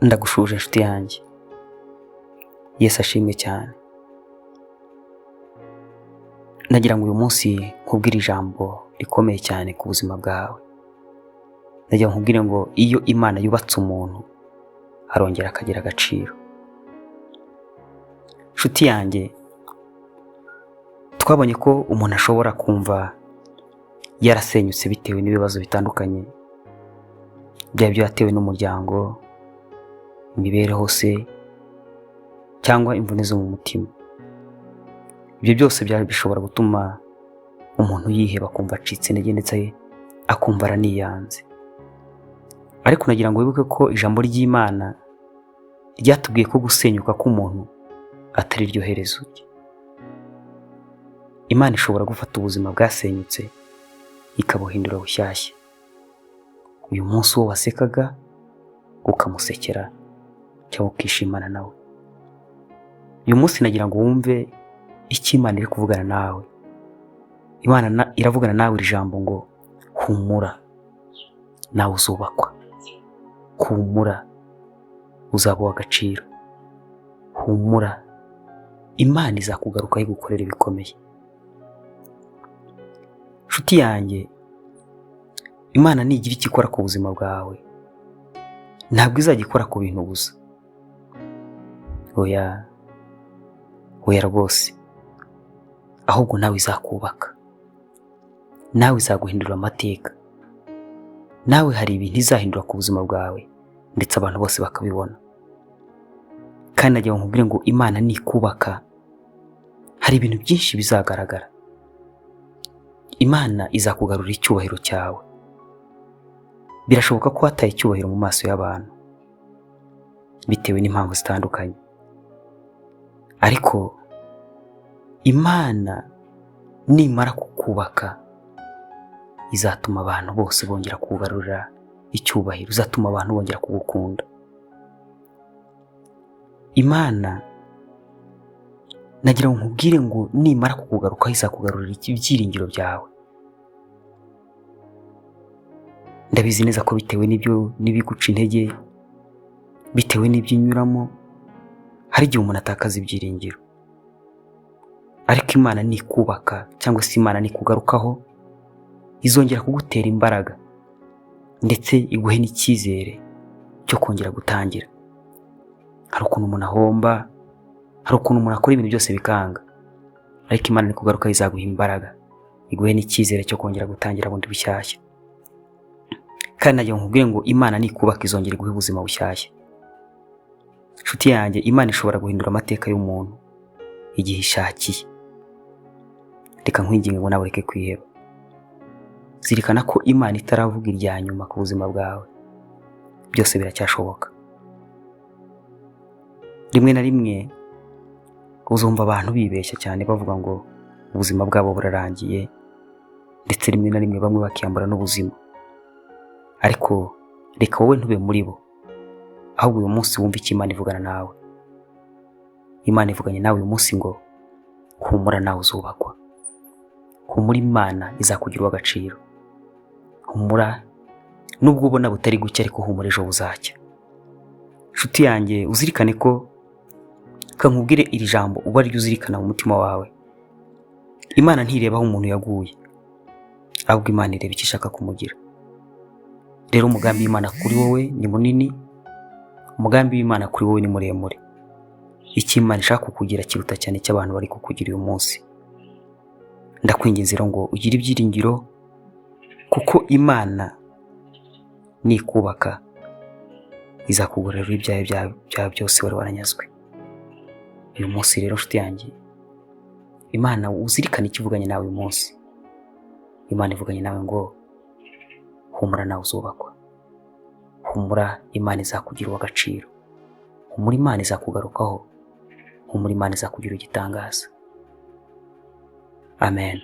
Ndagushuje inshuti yanjye. Yesu ashimwe cyane. Nagira ngo uyu munsi nkubwire ijambo rikomeye cyane ku buzima bwawe. Nagira ngo nkubwire ngo iyo Imana yubatse umuntu arongera akagira agaciro. Inshuti yanjye, twabonye ko umuntu ashobora kumva yarasenyutse bitewe n'ibibazo bitandukanye, byaba byatewe n'umuryango, imibereho se, cyangwa imvune zo mu mutima. Ibyo byose bishobora gutuma umuntu yiheba, akumva acitse intege ndetse akumva araniyanze. Ariko nagira ngo wibuke ko ijambo ry'Imana ryatubwiye ko gusenyuka k'umuntu atari ryo herezo rye. Imana ishobora gufata ubuzima bwasenyutse ikabuhindura bushyashya. Uyu munsi wo wasekaga ukamusekera cyangwa ukishimana nawe. Uyu munsi nagira ngo wumve icyo Imana iri kuvugana nawe. Imana iravugana nawe iri jambo ngo humura, nawe uzubakwa. Humura, uzabaho agaciro. Humura, Imana izakugarukaho igukorera ibikomeye. Nshuti yanjye, Imana nigira icyo ikora ku buzima bwawe, ntabwo izajya ikora ku bintu gusa. Oya rwose, ahubwo nawe izakubaka, nawe izaguhindura amateka, nawe hari ibintu izahindura ku buzima bwawe ndetse abantu bose bakabibona. Kandi nagira ngo nkubwire ngo Imana nikubaka hari ibintu byinshi bizagaragara. Imana izakugarurira icyubahiro cyawe. Birashoboka ko wataye icyubahiro mu maso y'abantu bitewe n'impamvu zitandukanye, ariko Imana nimara kukubaka izatuma abantu bose bongera kugarurira icyubahiro, izatuma abantu bongera kugukunda. Imana nagira ngo nkubwire ngo nimara kukugarukaho izakugarurira ibyiringiro byawe. Ndabizi neza ko bitewe n'ibiguca intege, bitewe n'ibyo unyuramo, hari igihe umuntu atakaza ibyiringiro. Ariko Imana nikubaka cyangwa se Imana nikugarukaho izongera kugutera imbaraga ndetse iguhe n'icyizere cyo kongera gutangira. Hari ukuntu umuntu ahomba, hari ukuntu umuntu akora ibintu byose bikanga, ariko Imana nikugarukaho izaguha imbaraga, iguhe n'icyizere cyo kongera gutangira bundi bushyashya. Kandi nagira ngo nkubwire ngo Imana nikubaka izongera iguhe ubuzima bushyashya. Nshuti yanjye, Imana ishobora guhindura amateka y'umuntu igihe ishakiye. Reka nkwinginge ngo nawe ureke kwiheba. Zirikana ko Imana itaravuga irya nyuma ku buzima bwawe, byose biracyashoboka. Rimwe na rimwe uzumva abantu bibeshya cyane bavuga ngo ubuzima bwabo burarangiye, ndetse rimwe na rimwe bamwe bakiyambura n'ubuzima. Ariko reka wowe ntube muri bo, ahubwo uyu munsi wumve icyo Imana ivugana nawe. Imana ivuganye nawe uyu munsi ngo humura, nawe uzubakwa. Humura, Imana izakugirira agaciro. Humura, nubwo ubona butari gucya, ariko humura, ejo buzacya. Nshuti yanjye, uzirikane ko kankubwire iri jambo uba ari uzirikana mu mutima wawe. Imana ntireba aho umuntu yaguye, ahubwo Imana ireba icyo ishaka kumugira. Rero umugambi w'Imana kuri wowe ni munini, umugambi w'Imana kuri wowe ni muremure. Icyo Imana ishaka kukugira kiruta cyane icyo abantu bari kukugira uyu munsi. Ndakwinginze rero ngo ugire ibyiringiro, kuko Imana nikubaka izakugororera ibyawe byose wari waranyazwe. Uyu munsi rero nshuti yanjye, Imana uzirikane icyo ivuganye nawe uyu munsi. Imana ivuganye nawe ngo humura, nawe uzubakwa. Humura, Imana izakugirira agaciro. Humura, Imana izakugarukaho. Humura, Imana izakugira igitangaza. Amen.